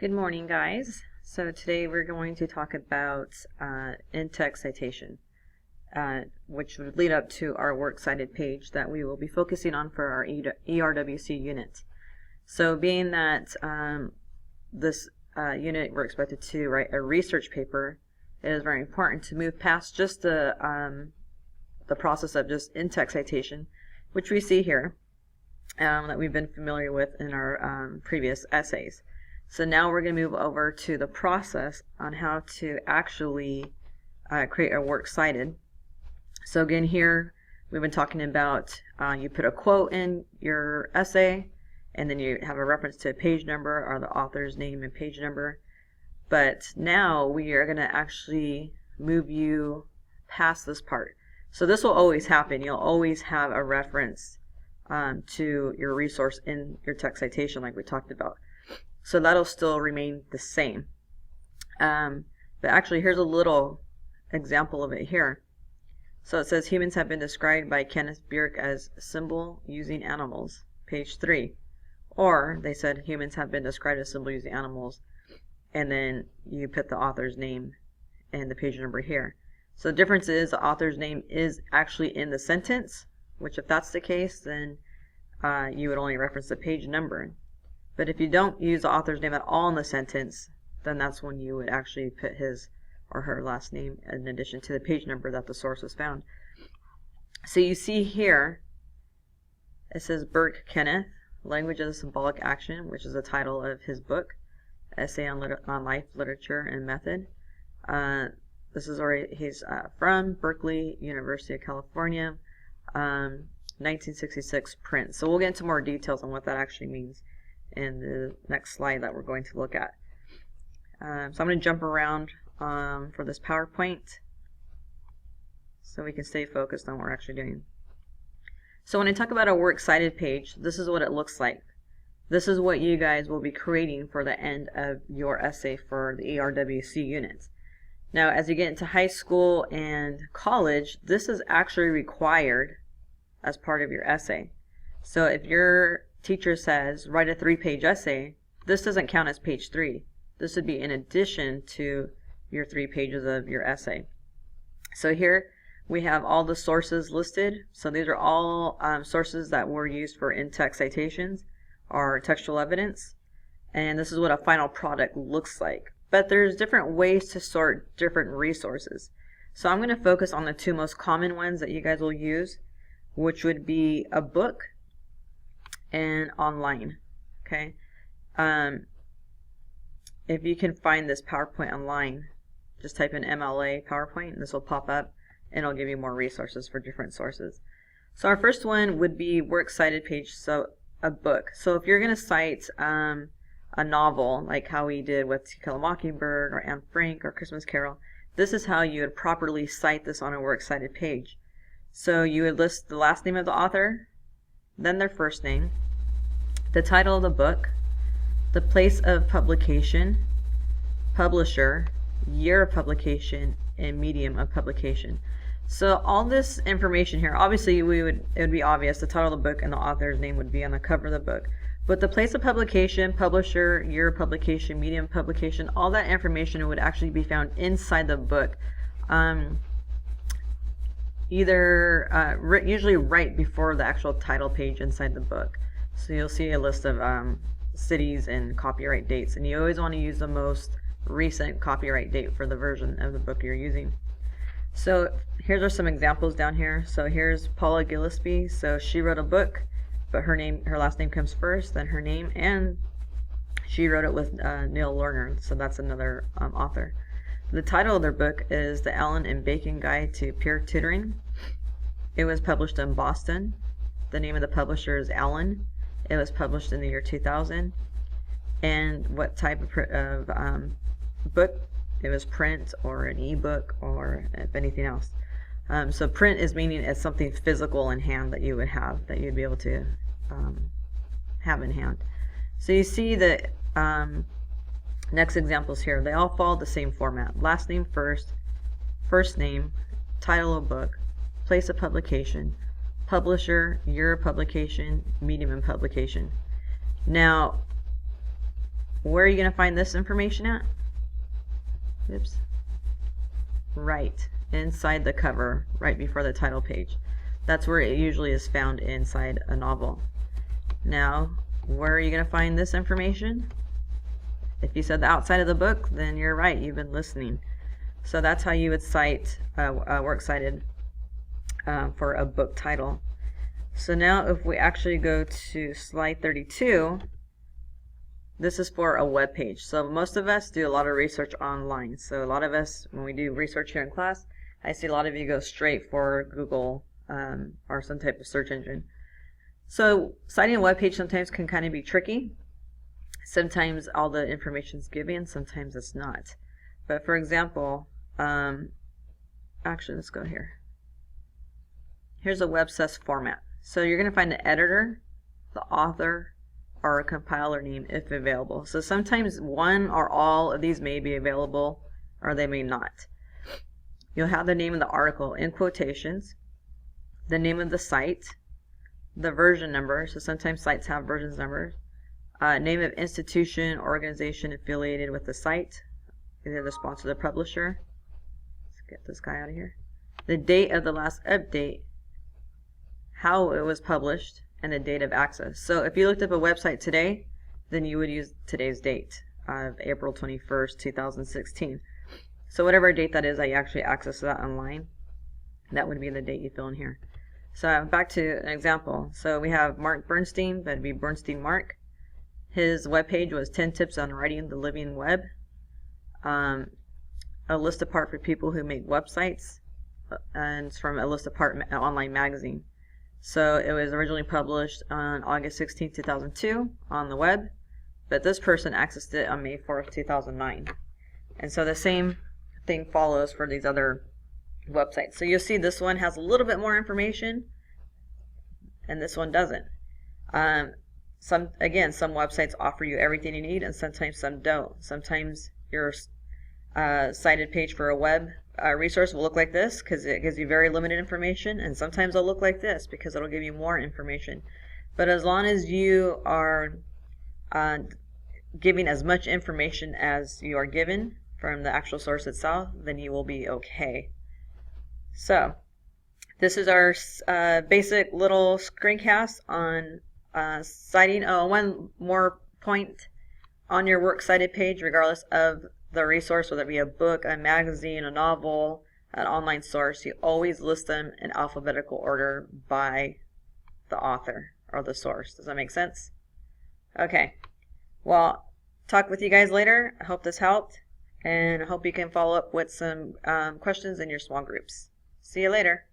Good morning, guys. So today we're going to talk about in-text citation, which would lead up to our works cited page that we will be focusing on for our ERWC unit. So being that this unit we're expected to write a research paper, it is very important to move past just the process of just in-text citation, which we see here, that we've been familiar with in our previous essays. So now we're going to move over to the process on how to actually create a works cited. So again, here we've been talking about you put a quote in your essay, and then you have a reference to a page number or the author's name and page number. But now we are going to actually move you past this part. So this will always happen. You'll always have a reference to your resource in your text citation like we talked about. So that'll still remain the same. But actually, here's a little example of it here. So it says humans have been described by Kenneth Burke as symbol-using animals, page 3. Or they said humans have been described as symbol-using animals, and then you put the author's name and the page number here. So the difference is the author's name is actually in the sentence, which if that's the case, then you would only reference the page number. But if you don't use the author's name at all in the sentence, then that's when you would actually put his or her last name in addition to the page number that the source was found. So you see here, it says Burke Kenneth, Language of the Symbolic Action, which is the title of his book, Essay on Life, Literature, and Method. This is where he's from, Berkeley, University of California, 1966 print. So we'll get into more details on what that actually means in the next slide that we're going to look at. So I'm going to jump around for this PowerPoint so we can stay focused on what we're actually doing. So when I talk about a works cited page, this is what it looks like. This is what you guys will be creating for the end of your essay for the ERWC unit. Now as you get into high school and college, this is actually required as part of your essay. So if your teacher says write a 3-page essay, this doesn't count as page 3. This would be in addition to your 3 pages of your essay. So here we have all the sources listed. So these are all sources that were used for in-text citations or textual evidence, and this is what a final product looks like. But there's different ways to sort different resources. So I'm going to focus on the 2 most common ones that you guys will use, which would be a book and online. Okay, if you can find this PowerPoint online, just type in MLA PowerPoint and this will pop up and it'll give you more resources for different sources. So our first one would be works cited page, so a book. So if you're going to cite a novel like how we did with To Kill a Mockingbird or Anne Frank or Christmas Carol, this is how you would properly cite this on a works cited page. So you would list the last name of the author, then their first name, the title of the book, the place of publication, publisher, year of publication, and medium of publication. So all this information here, obviously it would be obvious, the title of the book and the author's name would be on the cover of the book. But the place of publication, publisher, year of publication, medium of publication, all that information would actually be found inside the book. Usually right before the actual title page inside the book. So you'll see a list of cities and copyright dates, and you always want to use the most recent copyright date for the version of the book you're using. So here are some examples down here. So here's Paula Gillespie. So she wrote a book, but her last name comes first, then her name, and she wrote it with Neil Lerner, so that's another author. The title of their book is The Allen and Bacon Guide to Peer Tutoring. It was published in Boston. The name of the publisher is Allen. It was published in the year 2000. And what type of book? It was print or an ebook or if anything else. So print is meaning it's something physical in hand that you would have, that you'd be able to have in hand. So you see the next examples here. They all follow the same format. Last name first, first name, title of book, place of publication, publisher, year of publication, medium of publication. Now, where are you going to find this information at? Oops. Right inside the cover, right before the title page. That's where it usually is found inside a novel. Now, where are you going to find this information? If you said the outside of the book, then you're right, you've been listening. So that's how you would cite Works Cited for a book title. So now if we actually go to slide 32, this is for a web page. So most of us do a lot of research online. So a lot of us, when we do research here in class, I see a lot of you go straight for Google or some type of search engine. So citing a web page sometimes can kind of be tricky. Sometimes all the information is given, sometimes it's not. But for example, actually let's go here. Here's a WebSys format. So you're going to find the editor, the author, or a compiler name if available. So sometimes one or all of these may be available or they may not. You'll have the name of the article in quotations, the name of the site, the version number, so sometimes sites have versions numbers, name of institution, organization affiliated with the site, either the sponsor or the publisher. Let's get this guy out of here. The date of the last update, how it was published, and the date of access. So if you looked up a website today, then you would use today's date of April 21st, 2016. So whatever date that is that you actually access that online, that would be the date you fill in here. So back to an example. So we have Mark Bernstein, that'd be Bernstein Mark. His webpage was 10 Tips on Writing the Living Web. A list apart for people who make websites, and it's from a list apart online magazine. So it was originally published on August 16, 2002 on the web, but this person accessed it on May 4th, 2009. And so the same thing follows for these other websites. So you'll see this one has a little bit more information and this one doesn't. Some websites offer you everything you need and sometimes some don't. Sometimes your cited page for a web resource will look like this because it gives you very limited information, and sometimes it'll look like this because it'll give you more information. But as long as you are giving as much information as you are given from the actual source itself, then you will be okay. So this is our basic little screencast on citing. Oh, one more point on your works cited page, regardless of the resource, whether it be a book, a magazine, a novel, an online source, you always list them in alphabetical order by the author or the source. Does that make sense? Okay. Well, talk with you guys later. I hope this helped, and I hope you can follow up with some questions in your small groups. See you later.